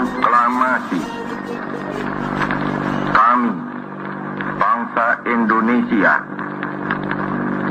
Proklamasi. Kami, bangsa Indonesia,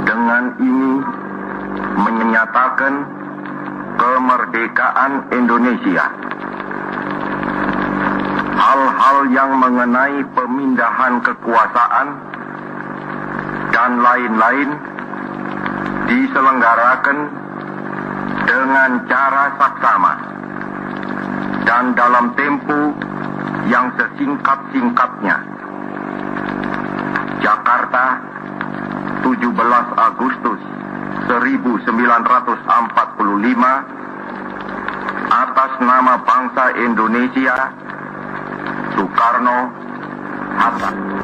dengan ini menyatakan kemerdekaan Indonesia. Hal-hal yang mengenai pemindahan kekuasaan dan lain-lain diselenggarakan dengan cara saksama dan dalam tempo yang sesingkat-singkatnya. Jakarta, 17 Agustus 1945, atas nama bangsa Indonesia, Soekarno-Hatta.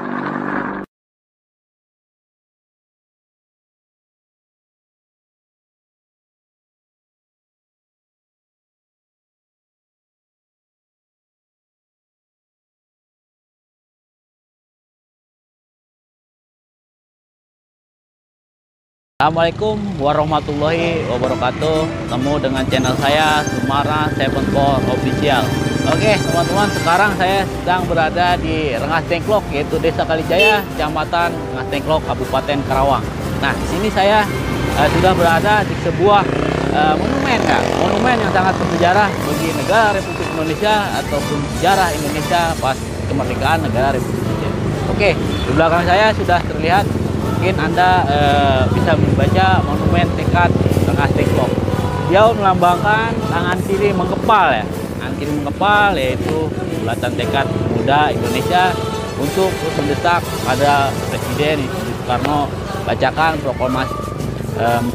Assalamualaikum warahmatullahi wabarakatuh. Ketemu dengan channel saya Sumara 74 Official. Oke teman-teman, sekarang saya sedang berada di Rengas Dengklok, yaitu Desa Kalijaya, Kecamatan Rengas Dengklok, Kabupaten Karawang. Nah, di sini saya sudah berada di sebuah monumen, ya, monumen yang sangat bersejarah bagi negara Republik Indonesia ataupun sejarah Indonesia pas kemerdekaan negara Republik Indonesia. Oke, di belakang saya sudah terlihat. Mungkin Anda bisa membaca monumen tekad Rengas Dengklok. Dia melambangkan tangan kiri mengepal, ya. Tangan kiri mengepal, yaitu bulatan tekad pemuda Indonesia untuk mendesak pada Presiden Soekarno bacakan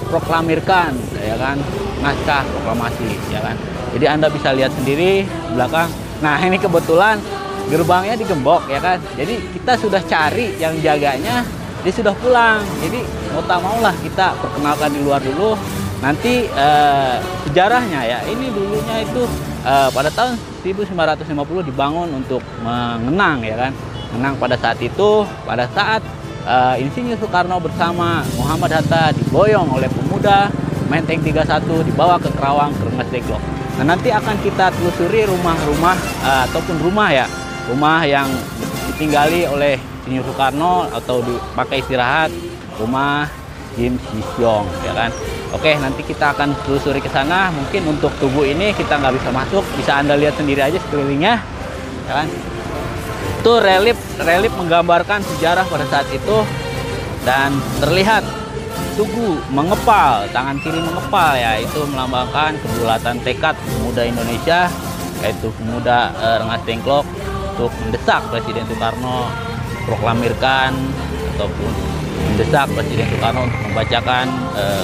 proklamirkan, ya kan, naskah proklamasi, ya kan. Jadi Anda bisa lihat sendiri di belakang. Nah, ini kebetulan gerbangnya digembok, ya kan. Jadi kita sudah cari yang jaganya. Dia sudah pulang, jadi mau tak maulah kita perkenalkan di luar dulu. Nanti sejarahnya, ya, ini dulunya itu pada tahun 1950 dibangun untuk mengenang, ya kan, mengenang pada saat itu, pada saat Insinyur Soekarno bersama Muhammad Hatta diboyong oleh pemuda Menteng 31 dibawa ke Karawang, ke Rengas Dengklok. Nah, nanti akan kita telusuri rumah-rumah ataupun rumah, ya, rumah yang ditinggali oleh Insinyur Soekarno atau dipakai istirahat, rumah Jim Sisyong, ya kan. Oke, nanti kita akan telusuri ke sana. Mungkin untuk tubuh ini kita nggak bisa masuk, bisa Anda lihat sendiri aja sekelilingnya, ya kan. Itu relief menggambarkan sejarah pada saat itu, dan terlihat tugu mengepal, tangan kiri mengepal, ya, itu melambangkan kebulatan tekad pemuda Indonesia, yaitu pemuda Rengas Dengklok, untuk mendesak Presiden Soekarno proklamirkan ataupun mendesak Presiden Soekarno untuk membacakan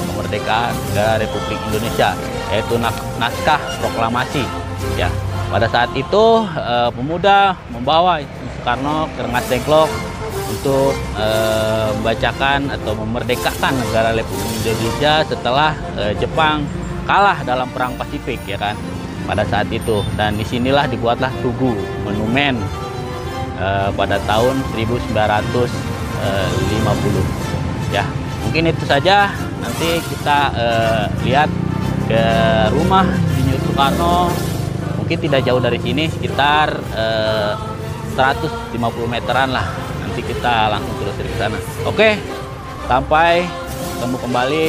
kemerdekaan negara Republik Indonesia, yaitu naskah proklamasi, ya. Pada saat itu pemuda membawa Soekarno ke Rengas Dengklok untuk membacakan atau memerdekakan negara Republik Indonesia setelah Jepang kalah dalam perang Pasifik, ya kan, pada saat itu. Dan disinilah dibuatlah tugu monumen pada tahun 1950, ya. Mungkin itu saja. Nanti kita lihat ke rumah Insinyur Soekarno. Mungkin tidak jauh dari sini, sekitar 150 meteran lah. Nanti kita langsung terus ke sana. Oke, sampai ketemu kembali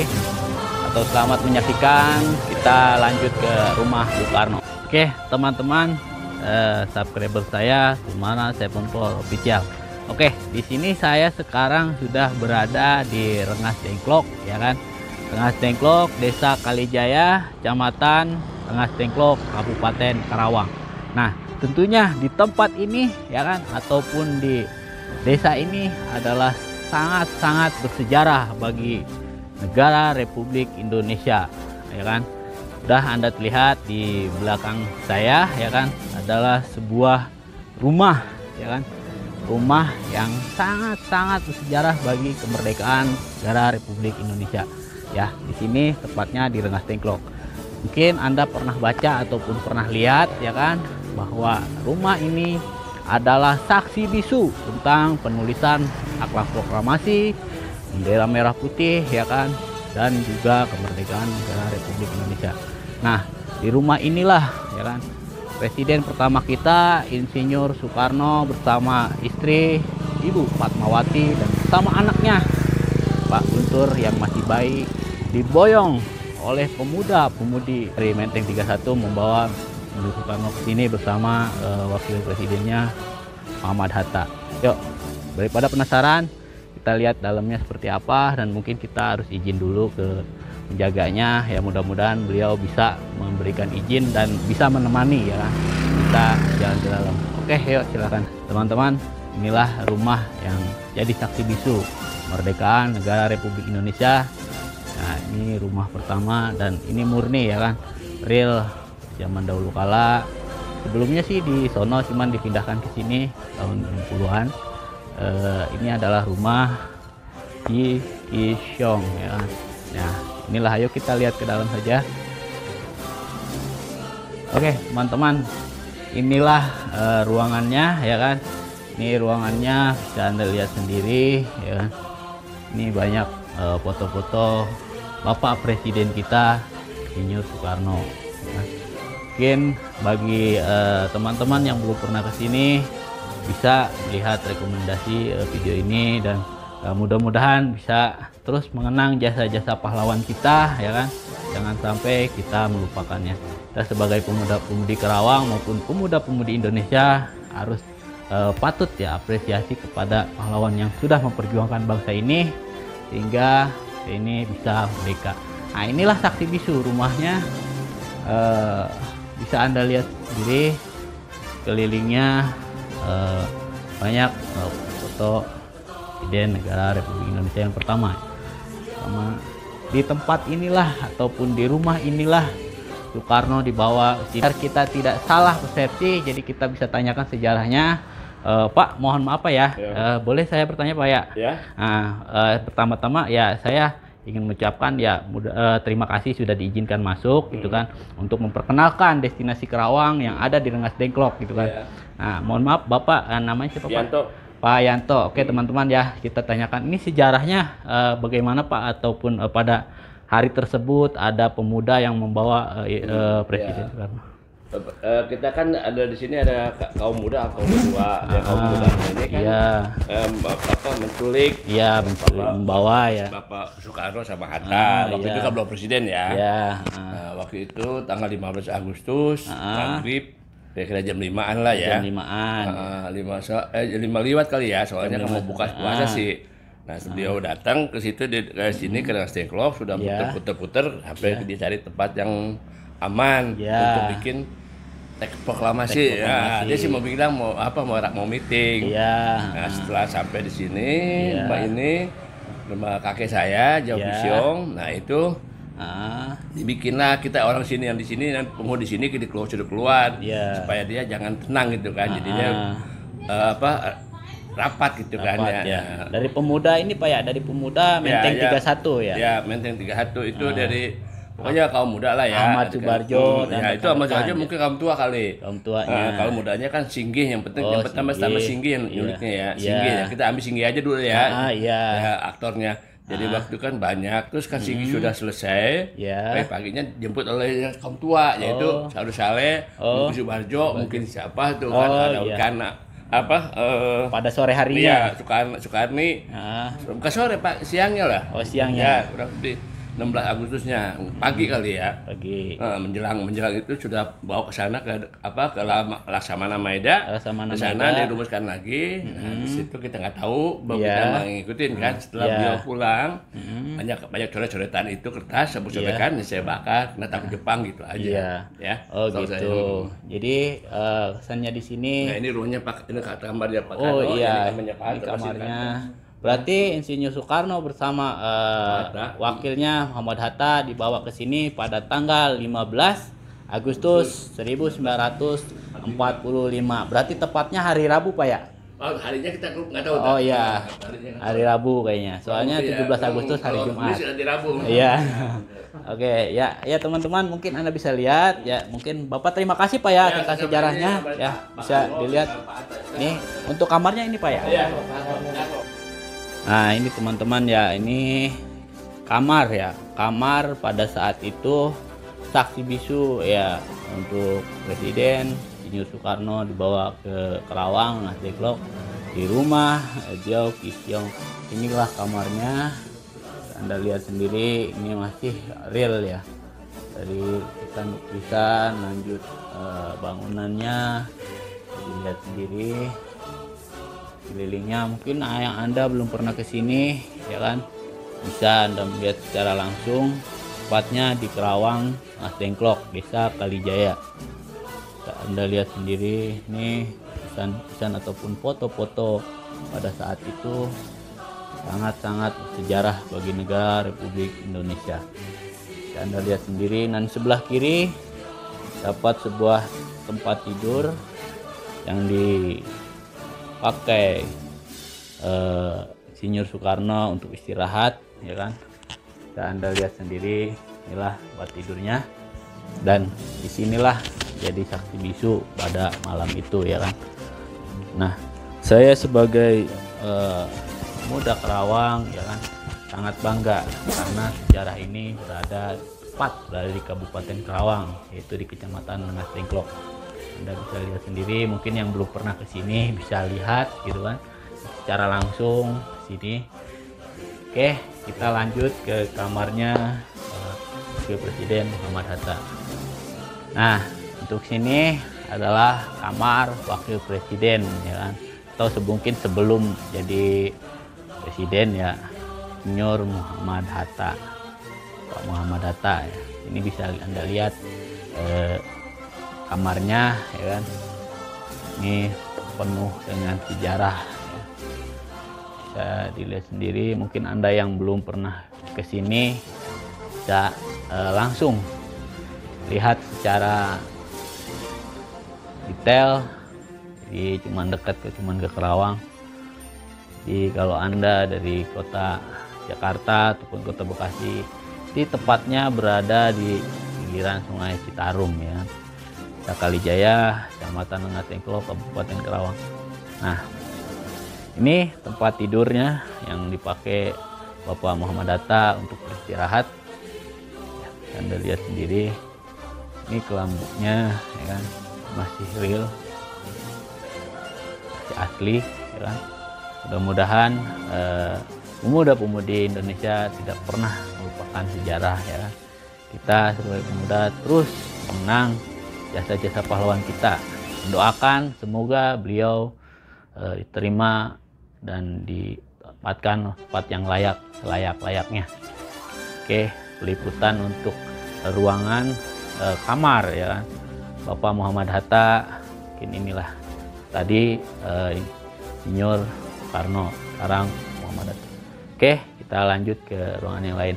atau selamat menyaksikan. Kita lanjut ke rumah Soekarno. Oke, teman-teman, subscriber saya Sumara 74 Official. Oke, di sini saya sekarang sudah berada di Rengas Dengklok, ya kan. Rengas Dengklok, Desa Kalijaya, Kecamatan Rengas Dengklok, Kabupaten Karawang. Nah, tentunya di tempat ini, ya kan, ataupun di desa ini adalah sangat-sangat bersejarah bagi negara Republik Indonesia, ya kan. Sudah Anda lihat di belakang saya, ya kan, adalah sebuah rumah, ya kan, rumah yang sangat-sangat bersejarah bagi kemerdekaan negara Republik Indonesia, ya. Di sini tepatnya di Rengas Dengklok. Mungkin Anda pernah baca ataupun pernah lihat, ya kan, bahwa rumah ini adalah saksi bisu tentang penulisan akhlak proklamasi, bendera merah putih, ya kan, dan juga kemerdekaan negara Republik Indonesia. Nah, di rumah inilah, ya kan, Presiden pertama kita, Insinyur Soekarno bersama istri Ibu Fatmawati dan bersama anaknya Pak Guntur yang masih bayi diboyong oleh pemuda-pemudi dari Menteng 31 membawa Insinyur Soekarno ke sini bersama wakil presidennya Muhammad Hatta. Yuk, daripada penasaran, kita lihat dalamnya seperti apa, dan mungkin kita harus izin dulu ke penjaganya. Ya, mudah-mudahan beliau bisa memberikan izin dan bisa menemani ya kita jalan ke dalam. Oke, yuk silakan teman-teman. Inilah rumah yang jadi saksi bisu kemerdekaan negara Republik Indonesia. Nah, ini rumah pertama dan ini murni ya kan, real zaman dahulu kala. Sebelumnya sih di sono, cuman dipindahkan ke sini tahun 60-an. Ini adalah rumah Ki Kisyong ya kan. Nah, inilah, ayo kita lihat ke dalam saja. Oke teman-teman, inilah ruangannya ya kan. Ini ruangannya bisa Anda lihat sendiri ya kan. Ini banyak foto-foto Bapak Presiden kita Insinyur Soekarno ya. Mungkin bagi teman-teman yang belum pernah ke sini bisa melihat rekomendasi video ini, dan mudah-mudahan bisa terus mengenang jasa-jasa pahlawan kita ya kan. Jangan sampai kita melupakannya. Kita sebagai pemuda-pemudi Karawang maupun pemuda-pemudi Indonesia harus patut ya apresiasi kepada pahlawan yang sudah memperjuangkan bangsa ini sehingga ini bisa merdeka. Nah, inilah saksi bisu rumahnya. Bisa Anda lihat sendiri kelilingnya banyak foto Presiden negara Republik Indonesia yang pertama. Di tempat inilah ataupun di rumah inilah Soekarno dibawa ke sini. Biar kita tidak salah persepsi, jadi kita bisa tanyakan sejarahnya. Pak, mohon maaf Pak ya, boleh saya bertanya Pak ya? Ya. Nah, pertama-tama ya saya ingin mengucapkan ya terima kasih sudah diizinkan masuk gitu kan, untuk memperkenalkan destinasi Karawang yang ada di Rengas Dengklok gitu kan. Yeah. Nah, mohon maaf Bapak, namanya siapa Yanto. Pak Yanto. Oke teman-teman ya, kita tanyakan ini sejarahnya bagaimana Pak, ataupun pada hari tersebut ada pemuda yang membawa Presiden Soekarno. Kita kan ada di sini ada kaum muda, kaum tua. Ya, kaum muda ini kan menculik, membawa ya Bapak Soekarno sama Hatta. Waktu itu kan belum presiden ya. Waktu itu tanggal 15 Agustus maghrib, kira-kira jam 5-an lah ya. Jam 5-an. 5 lewat kali ya, soalnya kan mau buka puasa sih. Nah, beliau datang ke situ ke sini ke Rengas Dengklok, sudah puter-puter sampai dicari tempat yang aman untuk bikin teks proklamasi. Ya, dia sih mau bilang mau meeting. Nah, setelah sampai di sini, Mbak ini nama kakek saya Jauh Kisyong. Nah, itu dibikinlah kita orang sini yang di sini dan penghuni di sini kita keluar supaya dia jangan tenang gitu kan. Jadinya rapat gitu kan ya. Dari pemuda ini Pak ya, dari pemuda Menteng 31 ya. Ya, Menteng 31 itu dari pokoknya kaum muda lah ya. Ahmad Subarjo ya, itu Ahmad Subarjo mungkin kaum tua kali. Kaum tuanya. Kalau mudanya kan Singgih, yang penting yang pertama Singgih yang uniknya ya. Singgih ya. Kita ambil Singgih aja dulu ya. Ya, aktornya. Jadi waktu kan banyak, terus kan Singgih sudah selesai. Paginya jemput oleh kaum tua, yaitu Saudara Saleh, mungkin Subarjo, mungkin siapa tuh kan ada karena pada sore harinya. Iya, Soekarni. Bukan sore Pak, siangnya lah. Siangnya. Ya, kurang lebih 16 Agustusnya pagi kali ya. Pagi. Menjelang itu sudah bawa ke sana ke Laksamana Maeda. Di sana dirumuskan lagi. Nah, di situ kita nggak tahu, kita ngikutin kan. Setelah beliau pulang, banyak coret-coretan itu kertas, sebut-sebutkan saya bakar, datang ke Jepang gitu aja. Ya. Oh gitu. Jadi kesannya di sini. Nah, ini rumahnya Pak, ini kamarnya Pak. Oh iya. Ini kamarnya. Berarti Insinyur Soekarno bersama wakilnya Muhammad Hatta dibawa ke sini pada tanggal 15 Agustus 1945. Berarti tepatnya hari Rabu Pak ya? Harinya kita nggak tahu. Oh iya, hari Rabu kayaknya. Soalnya 17 Agustus hari Jumat. Iya. Oke, ya teman-teman, mungkin Anda bisa lihat ya. Mungkin Bapak terima kasih Pak ya atas sejarahnya ya. Bisa dilihat. Nih, untuk kamarnya ini Pak ya. Nah, ini teman-teman ya, ini kamar ya. Kamar pada saat itu saksi bisu ya untuk Presiden Insinyur Soekarno dibawa ke Karawang, Mas Deklok di rumah Jauh Kisyong. Inilah kamarnya, Anda lihat sendiri, ini masih real ya, dari lukisan lanjut bangunannya dilihat sendiri. Kelilingnya mungkin yang Anda belum pernah ke sini ya kan, bisa Anda melihat secara langsung. Tepatnya di Karawang, Mas Deklok, Desa Kalijaya. Anda lihat sendiri ini pesan ataupun foto-foto pada saat itu sangat-sangat sejarah bagi negara Republik Indonesia. Anda lihat sendiri, dan sebelah kiri dapat sebuah tempat tidur yang dipakai Insinyur Soekarno untuk istirahat ya kan. Dan Anda lihat sendiri, inilah tempat tidurnya, dan disinilah jadi saksi bisu pada malam itu ya kan. Nah, saya sebagai muda Karawang ya kan sangat bangga karena sejarah ini berada di Kabupaten Karawang, yaitu di Kecamatan Mas Deklok. Anda bisa lihat sendiri, mungkin yang belum pernah ke sini bisa lihat gitu kan secara langsung sini. Oke, kita lanjut ke kamarnya Wakil Presiden Muhammad Hatta. Nah, untuk sini adalah kamar Wakil Presiden ya kan, atau mungkin sebelum jadi Presiden ya, Insinyur Muhammad Hatta, Pak Muhammad Hatta ya. Ini bisa Anda lihat kamarnya ya kan, ini penuh dengan sejarah ya. Bisa dilihat sendiri, mungkin Anda yang belum pernah ke sini bisa langsung lihat secara detail. Jadi cuman dekat ke Karawang. Jadi kalau Anda dari kota Jakarta ataupun kota Bekasi, di tepatnya berada di pinggiran Sungai Citarum ya, Desa Kalijaya, Kecamatan Mas Deklok, Kabupaten Karawang. Nah, ini tempat tidurnya yang dipakai Bapak Muhammad Hatta untuk beristirahat. Anda lihat sendiri, ini kelambunya ya kan, masih real, masih asli ya kan. Mudah-mudahan pemuda-pemudi Indonesia tidak pernah melupakan sejarah ya kan. Kita sebagai pemuda terus mengenang jasa-jasa pahlawan kita. Mendoakan semoga beliau diterima dan ditempatkan tempat yang layak-layaknya. Oke, peliputan untuk ruangan kamar ya kan Bapak Muhammad Hatta. Mungkin inilah tadi Insinyur Soekarno, sekarang Muhammad Hatta. Oke, kita lanjut ke ruangan yang lain.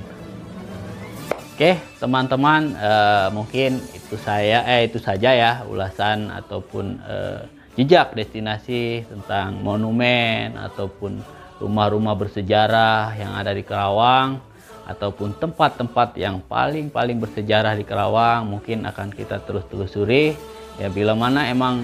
Oke, teman-teman, mungkin itu saja ya ulasan ataupun jejak destinasi tentang monumen ataupun rumah-rumah bersejarah yang ada di Karawang, ataupun tempat-tempat yang paling bersejarah di Karawang. Mungkin akan kita terus telusuri ya, bila mana emang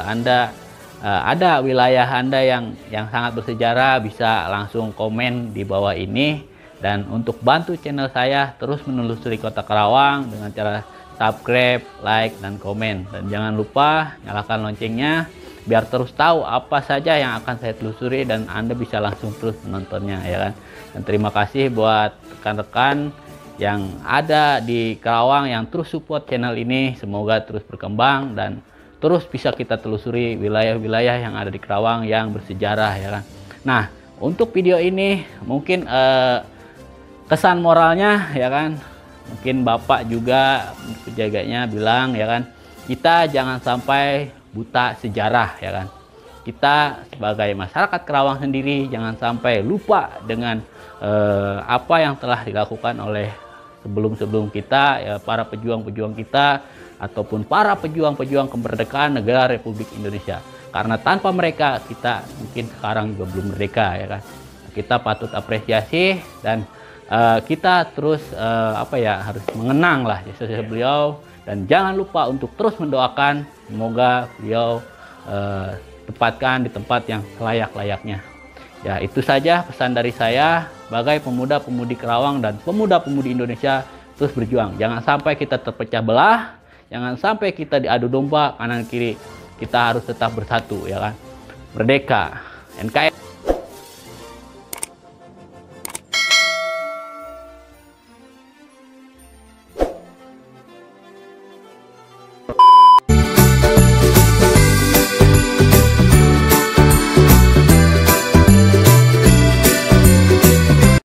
Anda ada wilayah Anda yang sangat bersejarah, bisa langsung komen di bawah ini. Dan untuk bantu channel saya terus menelusuri kota Karawang dengan cara subscribe, like, dan komen. Dan jangan lupa nyalakan loncengnya biar terus tahu apa saja yang akan saya telusuri dan Anda bisa langsung terus menontonnya ya kan. Dan terima kasih buat rekan-rekan yang ada di Karawang yang terus support channel ini. Semoga terus berkembang dan terus bisa kita telusuri wilayah-wilayah yang ada di Karawang yang bersejarah ya kan. Nah, untuk video ini mungkin kesan moralnya ya kan, mungkin Bapak juga penjaganya bilang ya kan, kita jangan sampai buta sejarah ya kan. Kita sebagai masyarakat Karawang sendiri jangan sampai lupa dengan apa yang telah dilakukan oleh sebelum kita ya, para pejuang-pejuang kita ataupun para pejuang-pejuang kemerdekaan negara Republik Indonesia. Karena tanpa mereka kita mungkin sekarang juga belum merdeka ya kan. Kita patut apresiasi dan kita terus harus mengenang lah jasa-jasa beliau, dan jangan lupa untuk terus mendoakan semoga beliau tempatkan di tempat yang layak-layaknya. Ya, itu saja pesan dari saya. Sebagai pemuda-pemudi Karawang dan pemuda-pemudi Indonesia, terus berjuang. Jangan sampai kita terpecah belah, Jangan sampai kita diadu domba kanan kiri. Kita harus tetap bersatu, ya kan. Merdeka. NKRI.